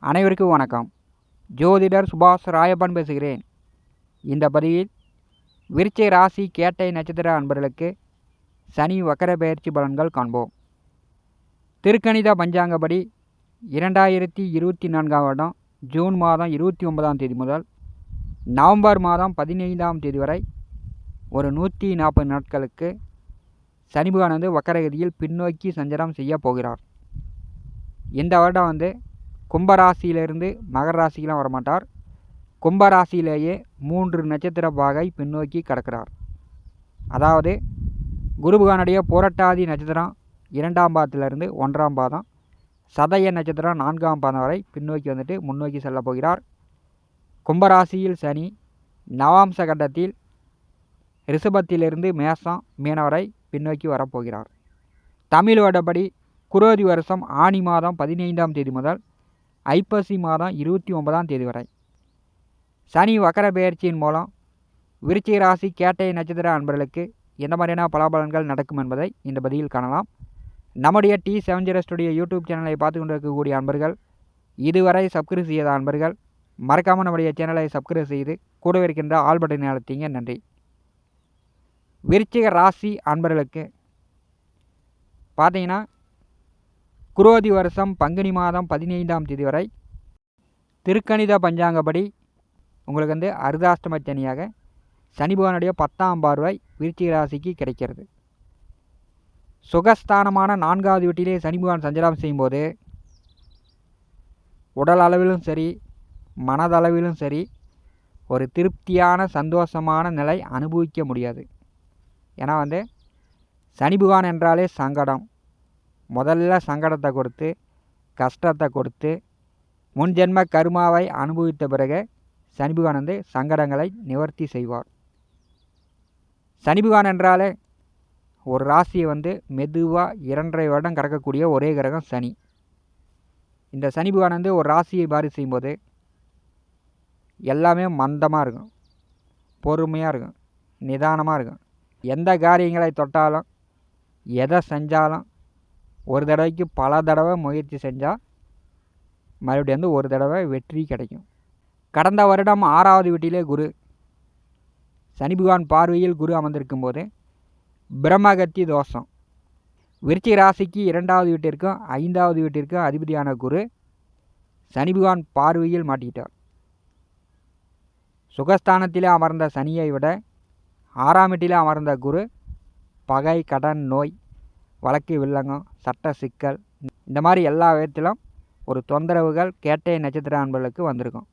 அனைவருக்கும் வணக்கம். ஜோதிடர் சுபாஷ் ராயப்பன் பேசுகிறேன். இந்த பதிவில் விருச்சிக ராசி கேட்டை நட்சத்திர அன்பர்களுக்கு சனி வக்கர பெயர்ச்சி பலன்கள் காண்போம். திருக்கணித பஞ்சாங்கப்படி 2024ஆம் வருடம் ஜூன் மாதம் 29ஆம் தேதி முதல் நவம்பர் மாதம் 15ஆம் தேதி வரை ஒரு 140 நாட்களுக்கு சனி பகவான் வக்கரகதியில் பின்னோக்கி சஞ்சாரம் செய்ய போகிறார். இந்த வருடம் கும்பராசியிலிருந்து மகர ராசிக்கெலாம் வரமாட்டார். கும்பராசியிலேயே 3 நட்சத்திர பாகை பின்னோக்கி கடக்கிறார். அதாவது குரு பகவானுடைய புரட்டாதி நட்சத்திரம் 2ஆம் பாதத்திலிருந்து 1ஆம் பாதம், சதய நட்சத்திரம் 4ஆம் பாதம் வரை பின்னோக்கி முன்னோக்கி செல்ல போகிறார். கும்பராசியில் சனி நவாம்ச கட்டத்தில் ரிஷபத்திலிருந்து மேசம் மீனம் வரை பின்னோக்கி வரப்போகிறார். தமிழ் வருடப்படி குரோதி வருஷம் ஆனி மாதம் 15ஆம் தேதி முதல் ஐப்பசி மாதம் 29ஆம் தேதி வரை சனி வக்கர பெயர்ச்சியின் மூலம் விருச்சிக ராசி கேட்டை நட்சத்திர அன்பர்களுக்கு எந்த மாதிரியான பலாபலன்கள் நடக்கும் என்பதை இந்த பதிவில் காணலாம். நம்முடைய T70 ஸ்டுடியோ யூடியூப் சேனலை பார்த்து கொண்டிருக்கக்கூடிய அன்பர்கள், இதுவரை சப்ஸ்கிரைப் செய்யாத அன்பர்கள் மறக்காமல் நம்முடைய சேனலை சப்ஸ்கிரைப் செய்து கூடவே இருக்கின்ற ஆல் பட்டனை அழுத்திங்க. நன்றி. விருச்சிக ராசி அன்பர்களுக்கு பார்த்தீங்கன்னா குரோதி வருஷம் பங்குனி மாதம் 15ஆம் தேதி வரை திருக்கணித பஞ்சாங்கப்படி உங்களுக்கு அர்த்தாஷ்டம சனியாக சனி பகவானுடைய 10ஆம் பார்வை விருச்சிக ராசிக்கு கிடைக்கிறது. சுகஸ்தானமான 4வது வீட்டிலே சனி பகவான் சஞ்சாரம் செய்யும்போது உடல் அளவிலும் சரி மனதளவிலும் சரி ஒரு திருப்தியான சந்தோஷமான நிலை அனுபவிக்க முடியாது. ஏன்னா சனி பகவான் என்றாலே சங்கடம். முதல்ல சங்கடத்தை கொடுத்து கஷ்டத்தை கொடுத்து முன்ஜென்ம கர்மாவை அனுபவித்த பிறகு சனி பகவான் சங்கடங்களை நிவர்த்தி செய்வார். சனி பகவான் என்றாலே ஒரு ராசியை மெதுவாக 2.5 வருடம் கடக்கக்கூடிய ஒரே கிரகம் சனி. இந்த சனி பகவான் ஒரு ராசியை பாரி செய்யும்போது எல்லாமே மந்தமாக இருக்கும், பொறுமையாக இருக்கும், நிதானமாக இருக்கும். எந்த காரியங்களை தொட்டாலும் எதை செஞ்சாலும் ஒரு தடவைக்கு பல தடவை முயற்சி செஞ்சால் மறுபடியும் ஒரு தடவை வெற்றி கிடைக்கும். கடந்த வருடம் 6வது வீட்டிலே குரு சனி பகவான் பார்வையில் குரு அமர்ந்திருக்கும் போது பிரம்மகத்தி தோஷம். விருச்சிக ராசிக்கு 2வது வீட்டிற்கும் 5வது வீட்டிற்கும் அதிபதியான குரு சனி பகவான் பார்வையில் மாட்டிக்கிட்டார். சுகஸ்தானத்திலே அமர்ந்த சனியை விட 6ஆம் வீட்டிலே அமர்ந்த குரு பகை, கடன், நோய், வழக்கு வில்லங்கம், சட்ட சிக்கல், இந்த மாதிரி எல்லா விதத்திலும் ஒரு தொந்தரவுகள் கேட்டை நட்சத்திர அன்பர்களுக்கு வந்திருக்கும்.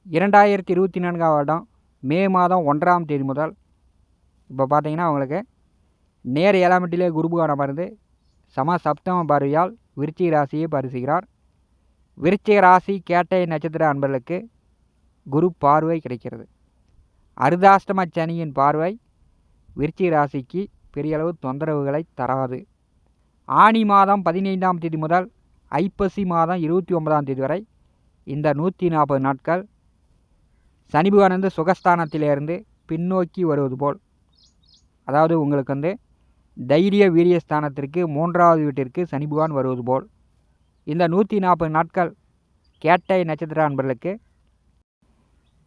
2024ஆம் வருடம் மே மாதம் 1ஆம் தேதி முதல் இப்போ பார்த்தீங்கன்னா அவங்களுக்கு நேர் 7ஆம் வீட்டிலே குரு பகவான் அமர்ந்து சப்தம பார்வையால் விருச்சிக ராசியை பரிசுகிறார். விருச்சிக ராசி கேட்டை நட்சத்திர அன்பர்களுக்கு குரு பார்வை கிடைக்கிறது. அர்த்தாஷ்டம சனியின் பார்வை விருச்சிக ராசிக்கு பெரிய அளவு தொந்தரவுகளை தராது. ஆனி மாதம் 15ஆம் தேதி முதல் ஐப்பசி மாதம் 29ஆம் தேதி வரை இந்த 140 நாட்கள் சனி பகவான் சுகஸ்தானத்திலிருந்து பின்னோக்கி வருவது போல், அதாவது உங்களுக்கு தைரிய வீரிய ஸ்தானத்திற்கு 3வது வீட்டிற்கு சனி பகவான் வருவது போல் இந்த 140 நாட்கள் கேட்டை நட்சத்திர அன்பர்களுக்கு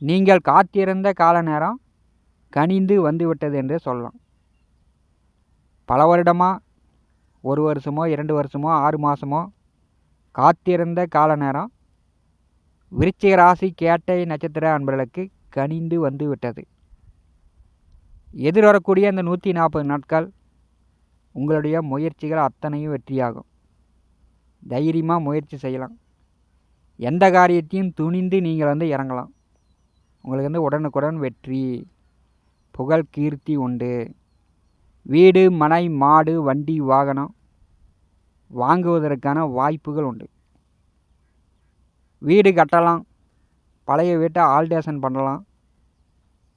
நீங்கள் காத்திருந்த கால நேரம் கனிந்து வந்துவிட்டது என்று சொல்லலாம். பல வருடமாக 1 வருஷமோ 2 வருஷமோ 6 மாதமோ காத்திருந்த கால நேரம் விருச்சிக ராசி கேட்டை நட்சத்திர அன்பர்களுக்கு கனிந்து வந்து விட்டது. எதிர்வரக்கூடிய இந்த 140 நாட்கள் உங்களுடைய முயற்சிகள் அத்தனையும் வெற்றியாகும். தைரியமாக முயற்சி செய்யலாம். எந்த காரியத்தையும் துணிந்து நீங்கள் இறங்கலாம். உங்களுக்கு உடனுக்குடன் வெற்றி, புகழ், கீர்த்தி உண்டு. வீடு, மனை, மாடு, வண்டி, வாகனம் வாங்குவதற்கான வாய்ப்புகள் உண்டு. வீடு கட்டலாம், பழைய வீட்டை ஆல்டேஷன் பண்ணலாம்,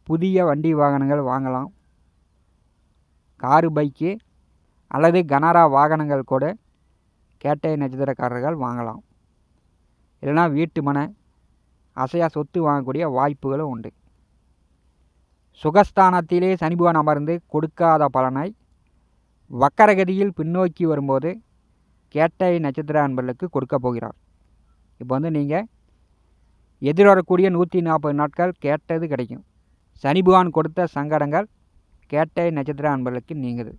புதிய வண்டி வாகனங்கள் வாங்கலாம். காரு, பைக்கு அல்லது கனரா வாகனங்கள் கூட கேட்டை நட்சத்திரக்காரர்கள் வாங்கலாம். இல்லைனா வீட்டு மனை, அசையா சொத்து வாங்கக்கூடிய வாய்ப்புகளும் உண்டு. சுகஸ்தானத்திலே சனி பகவான் அமர்ந்து கொடுக்காத பலனை வக்கரகதியில் பின்னோக்கி வரும்போது கேட்டை நட்சத்திர அன்பர்களுக்கு கொடுக்க போகிறார். இப்போ வந்து நீங்கள் எதிர்வரக்கூடிய 140 நாட்கள் கேட்டது கிடைக்கும். சனி பகவான் கொடுத்த சங்கடங்கள் கேட்டை நட்சத்திர அன்பர்களுக்கு நீங்குது.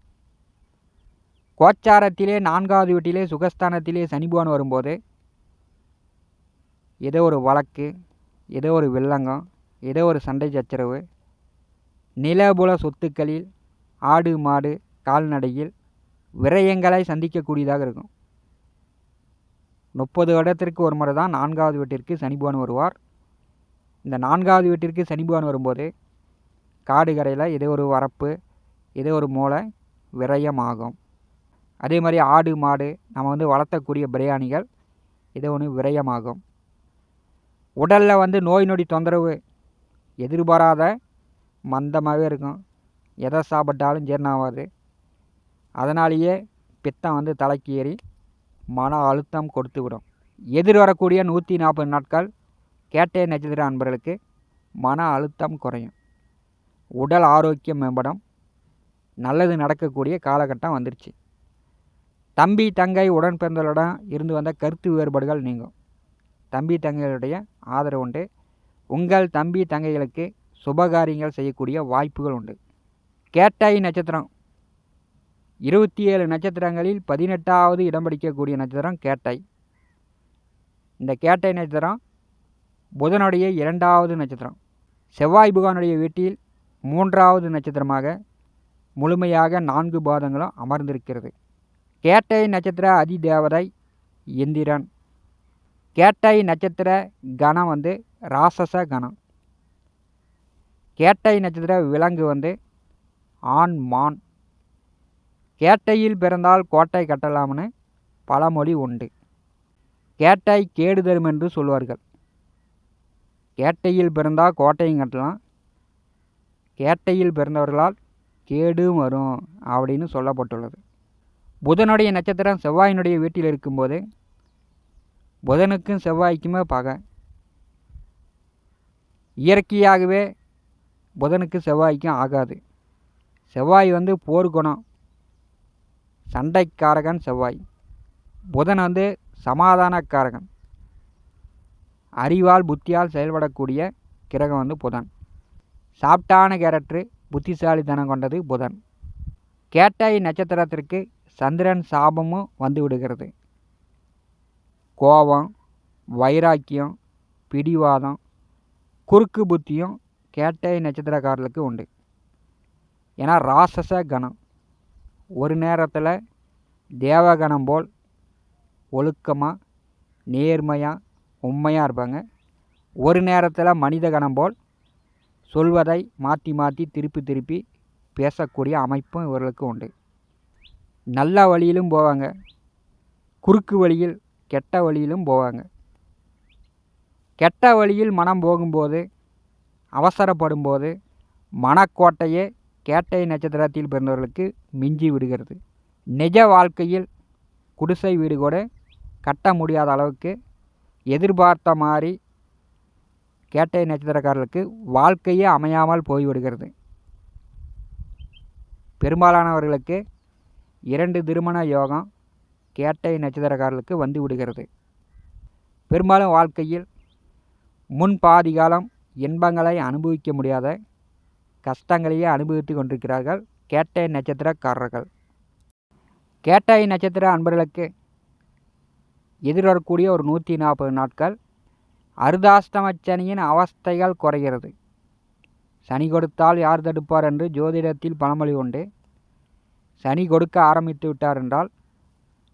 கோச்சாரத்திலே 4வது வீட்டிலே சுகஸ்தானத்திலே சனி பகவான் வரும்போது ஏதோ ஒரு வழக்கு, ஏதோ ஒரு வில்லங்கம், ஏதோ ஒரு சண்டை சச்சரவு, நிலபுல சொத்துக்களில், ஆடு மாடு கால்நடையில் விரயங்களை சந்திக்கக்கூடியதாக இருக்கும். 30 வருடத்திற்கு ஒரு முறை தான் 4வது வீட்டிற்கு சனி பகவான் வருவார். இந்த 4வது வீட்டிற்கு சனி பகவான் வரும்போது காடு கரையில் ஏதோ ஒரு வரப்பு, ஏதோ ஒரு மூளை விரயமாகும். அதே மாதிரி ஆடு மாடு நம்ம வந்து வளர்த்தக்கூடிய பிரியாணிகள் ஏதோ ஒன்று விரயமாகும். உடலில் வந்து நோய் நொடி தொந்தரவு எதிர்பாராத மந்தமாகவே இருக்கும். எதை சாப்பிட்டாலும் ஜீரணம் ஆகாது. அதனாலேயே பித்தம் வந்து தலைக்கு ஏறி மன அழுத்தம் கொடுத்து விடும். எதிர்வரக்கூடிய 140 நாட்கள் கேட்டை நட்சத்திர அன்பர்களுக்கு மன அழுத்தம் குறையும், உடல் ஆரோக்கியம் மேம்படும், நல்லது நடக்கக்கூடிய காலகட்டம் வந்துருச்சு. தம்பி தங்கை உடன் பிறந்தவர்களுடன் இருந்து வந்த கருத்து வேறுபாடுகள் நீங்கும். தம்பி தங்கைகளுடைய ஆதரவு உண்டு. உங்கள் தம்பி தங்கைகளுக்கு சுபகாரியங்கள் செய்யக்கூடிய வாய்ப்புகள் உண்டு. கேட்டை நட்சத்திரம் 27 நட்சத்திரங்களில் 18வது இடம் பிடிக்கக்கூடிய நட்சத்திரம் கேட்டை. இந்த கேட்டை நட்சத்திரம் புதனுடைய 2வது நட்சத்திரம். செவ்வாய் பகவானுடைய வீட்டில் 3வது நட்சத்திரமாக முழுமையாக 4 பாதங்களும் அமர்ந்திருக்கிறது. கேட்டை நட்சத்திர அதிதேவதை இந்திரன். கேட்டை நட்சத்திர கணம் வந்து ராசச கணம். கேட்டை நட்சத்திர விலங்கு வந்து ஆண் மான். கேட்டையில் பிறந்தால் கோட்டை கட்டலாம்னு பழமொழி உண்டு. கேட்டை கேடு தரும் என்று சொல்வார்கள். கேட்டையில் பிறந்தால் கோட்டையும் கட்டலாம், கேட்டையில் பிறந்தவர்களால் கேடும் வரும் அப்படின்னு சொல்லப்பட்டுள்ளது. புதனுடைய நட்சத்திரம் செவ்வாயினுடைய வீட்டில் இருக்கும்போது புதனுக்கும் செவ்வாய்க்குமே பகை. இயற்கையாகவே புதனுக்கு செவ்வாய்க்கும் ஆகாது. செவ்வாய் வந்து போர்க்குணம், சண்டைக்காரகன் செவ்வாய். புதன் வந்து சமாதானக்காரகன், அறிவால் புத்தியால் செயல்படக்கூடிய கிரகம் வந்து புதன். சாப்டான கேரக்டரு, புத்திசாலித்தனம் கொண்டது புதன். கேட்டை நட்சத்திரத்திற்கு சந்திரன் சாபமும் வந்து விடுகிறது. கோபம், வைராக்கியம், பிடிவாதம், குறுக்கு புத்தியும் கேட்டை நட்சத்திரக்காரர்களுக்கு உண்டு. ஏன்னா ராசச கணம். ஒரு நேரத்தில் தேவகணம் போல் ஒழுக்கமாக நேர்மையாக உண்மையாக இருப்பாங்க. ஒரு நேரத்தில் மனித கணம் போல் சொல்வதை மாற்றி மாற்றி திருப்பி திருப்பி பேசக்கூடிய அமைப்பும் இவர்களுக்கு உண்டு. நல்ல வழியிலும் போவாங்க, குறுக்கு வழியில் கெட்ட வழியிலும் போவாங்க. கெட்ட வழியில் மனம் போகும்போது, அவசரப்படும்போது மனக்கோட்டையே கேட்டை நட்சத்திரத்தில் பிறந்தவர்களுக்கு மிஞ்சி விடுகிறது. நிஜ வாழ்க்கையில் குடிசை வீடு கூட கட்ட முடியாத அளவுக்கு எதிர்பார்த்த மாதிரி கேட்டை நட்சத்திரக்காரர்களுக்கு வாழ்க்கையே அமையாமல் போய்விடுகிறது. பெரும்பாலானவர்களுக்கு 2 திருமண யோகம் கேட்டை நட்சத்திரக்காரர்களுக்கு வந்து விடுகிறது. பெரும்பாலும் வாழ்க்கையில் முன்பாதி காலம் இன்பங்களை அனுபவிக்க முடியாத கஷ்டங்களையே அனுபவித்து கொண்டிருக்கிறார்கள் கேட்டை நட்சத்திரக்காரர்கள். கேட்டை நட்சத்திர அன்பர்களுக்கு எதிர்வரக்கூடிய ஒரு 140 நாட்கள் அர்த்தாஷ்டமச்சனியின் அவஸ்தைகள் குறைகிறது. சனி கொடுத்தால் யார் தடுப்பார் என்று ஜோதிடத்தில் பழமொழி உண்டு. சனி கொடுக்க ஆரம்பித்து விட்டார் என்றால்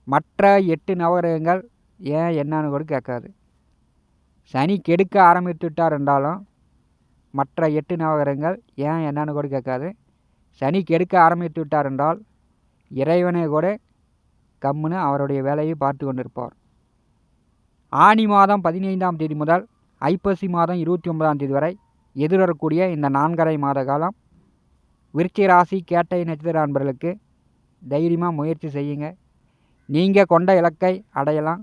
மற்ற 8 நவகிரகங்கள் ஏன் என்னன்னு கூட கேட்காது. சனி கெடுக்க ஆரம்பித்து விட்டார் என்றாலும் மற்ற 8 நவகிரகங்கள் ஏன் என்னன்னு கூட கேட்காது. சனி கெடுக்க ஆரம்பித்து விட்டார் என்றால் இறைவனை கூட கம்முன்னு அவருடைய வேலையை பார்த்து கொண்டிருப்பார். ஆனி மாதம் 15ஆம் தேதி முதல் ஐப்பசி மாதம் 29ஆம் தேதி வரை எதிர்வரக்கூடிய இந்த 4.5 மாத காலம் விருச்சிக ராசி கேட்டை நட்சத்திர அன்பர்களுக்கு தைரியமாக முயற்சி செய்யுங்க. நீங்கள் கொண்ட இலக்கை அடையலாம்.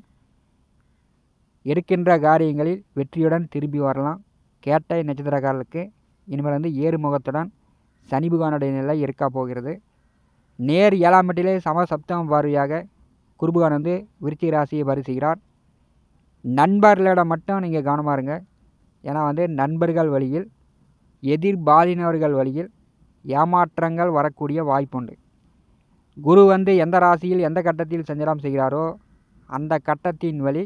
எடுக்கின்ற காரியங்களில் வெற்றியுடன் திரும்பி வரலாம். கேட்டை நட்சத்திரக்காரர்களுக்கு இனிமேல் வந்து ஏறுமுகத்துடன் சனி பகவானுடைய நிலை இருக்க போகிறது. நேர் 7ஆம் வீட்டிலே சமசப்தம பார்வையாக குரு பகவான் வந்து விருச்சிக ராசியை வரிசைகிறார். நண்பர்களிடம் மட்டும் நீங்கள் கவனமாக இருங்க. ஏன்னா வந்து நண்பர்கள் வழியில் எதிர்பாலினவர்கள் வழியில் ஏமாற்றங்கள் வரக்கூடிய வாய்ப்புண்டு. குரு வந்து எந்த ராசியில் எந்த கட்டத்தில் சஞ்சாரம் செய்கிறாரோ அந்த கட்டத்தின் வழி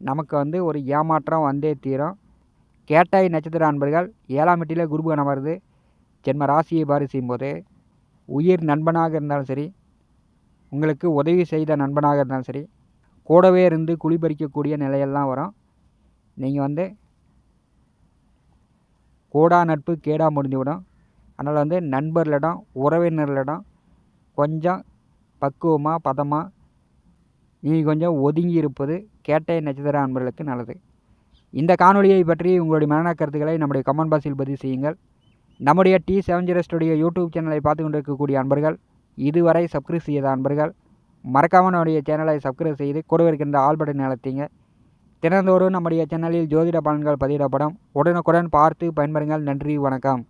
நமக்கு வந்து ஒரு ஏமாற்றம் வந்தே தீரும். கேட்டை நட்சத்திர அன்பர்கள் 7ஆம் வீட்டில் குரு அமர்ந்து ஜென்ம ராசியை பாரி செய்யும்போது உயிர் நண்பனாக இருந்தாலும் சரி, உங்களுக்கு உதவி செய்த நண்பனாக இருந்தாலும் சரி, கூடவே இருந்து குளிபறிக்கக்கூடிய நிலையெல்லாம் வரும். நீங்கள் வந்து கோடா நட்பு கேடா முடிந்துவிடும். அதனால் வந்து நண்பர்களிடம் உறவினர்களிடம் கொஞ்சம் பக்குவமாக பதமாக நீங்கள் கொஞ்சம் ஒதுங்கி இருப்பது கேட்டை நட்சத்திர அன்பர்களுக்கு நல்லது. இந்த காணொலியை பற்றி உங்களுடைய மன கருத்துக்களை நம்முடைய கமெண்ட் பாக்ஸில் பதிவு செய்யுங்கள். நம்முடைய T70 ஸ்டுடியோ யூடியூப் சேனலை பார்த்து கொண்டிருக்கக்கூடிய அன்பர்கள், இதுவரை சப்ஸ்கிரைப் செய்யாத அன்பர்கள் மறக்காமல் நம்முடைய சேனலை சப்ஸ்கிரைப் செய்து கூட இருக்கின்ற ஆல் பட்டன் அழுத்துங்க. தினந்தோறும் நம்முடைய சேனலில் ஜோதிட பலன்கள் பதிவிடப்படும். உடனுக்குடன் பார்த்து பயன்பெறுங்கள். நன்றி, வணக்கம்.